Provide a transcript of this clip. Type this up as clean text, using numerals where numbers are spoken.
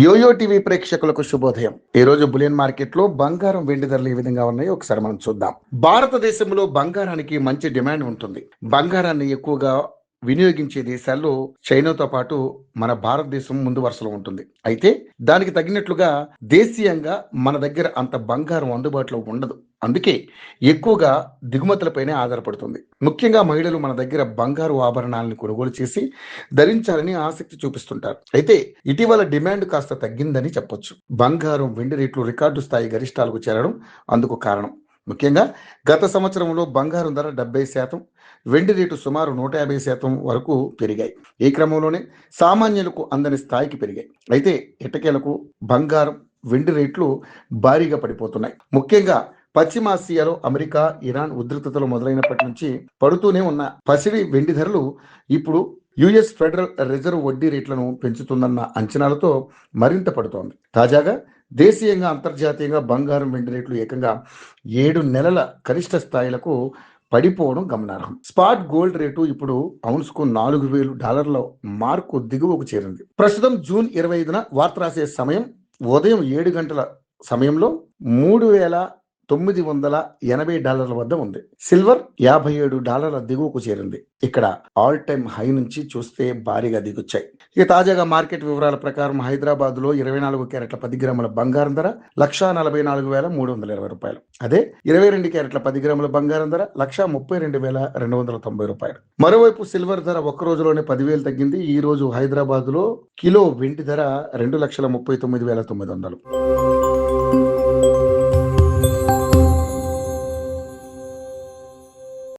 Yo-yo TV ప్రేక్షకులకు శుభోదయం. ఈ రోజు బులియన్ మార్కెట్ లో బంగారం వెండి ధరలు ఏ విధంగా ఉన్నాయో ఒకసారి మనం చూద్దాం. భారతదేశంలో బంగారానికి మంచి డిమాండ్ ఉంటుంది. బంగారాన్ని ఎక్కువగా వినియోగించే దేశాల్లో చైనాతో పాటు మన భారతదేశం ముందు వరుసలో ఉంటుంది. అయితే దానికి తగినట్లుగా దేశీయంగా మన దగ్గర అంత బంగారం అందుబాటులో ఉండదు. అందుకే ఎక్కువగా దిగుమతులపైనే ఆధారపడుతుంది. ముఖ్యంగా మహిళలు మన దగ్గర బంగారు ఆభరణాలను కొనుగోలు చేసి ధరించాలని ఆసక్తి చూపిస్తుంటారు. అయితే ఇటీవల డిమాండ్ కాస్త తగ్గిందని చెప్పొచ్చు. బంగారం వెండి రేట్లు రికార్డు స్థాయి గరిష్టాలకు చేరడం అందుకు కారణం. ముఖ్యంగా గత సంవత్సరంలో బంగారం ధర 70%, వెండి రేటు సుమారు 150% వరకు పెరిగాయి. ఈ క్రమంలోనే సామాన్యులకు అందని స్థాయికి పెరిగాయి. అయితే ఎట్టకేలకు బంగారం వెండి రేట్లు భారీగా పడిపోతున్నాయి. ముఖ్యంగా పశ్చిమాసియాలో అమెరికా, ఇరాన్ ఉద్రిక్తతలు మొదలైనప్పటి నుంచి పడుతూనే ఉన్న పసిడి వెండి ధరలు ఇప్పుడు యుఎస్ ఫెడరల్ రిజర్వ్ వడ్డీ రేట్లను పెంచుతుందన్న అంచనాలతో మరింత పడుతోంది. తాజాగా దేశీయంగా అంతర్జాతీయంగా బంగారం వెండి రేట్లు ఏకంగా 7 నెలల కనిష్ట స్థాయిలకు పడిపోవడం గమనార్హం. స్పాట్ గోల్డ్ రేటు ఇప్పుడు ఔన్స్కు $4,000 మార్కు దిగువకు చేరింది. ప్రస్తుతం జూన్ 25న వార్త రాసే సమయం ఉదయం 7 గంటల సమయంలో $3,980 వద్ద ఉంది. సిల్వర్ $57 దిగువకు చేరింది. ఇక్కడ ఆల్ టైమ్ హై నుంచి చూస్తే భారీగా దిగొచ్చాయి. ఇక తాజాగా మార్కెట్ వివరాల ప్రకారం హైదరాబాద్ లో 24 క్యారెట్ల 10 గ్రాముల బంగారం ధర $1,44,320. అదే 22 క్యారెట్ల 10 గ్రాముల బంగారం ధర $1,32,290. మరోవైపు సిల్వర్ ధర ఒక్క రోజులోనే 10,000 తగ్గింది. ఈ రోజు హైదరాబాద్ లో కిలో వెండి ధర $2,39,900.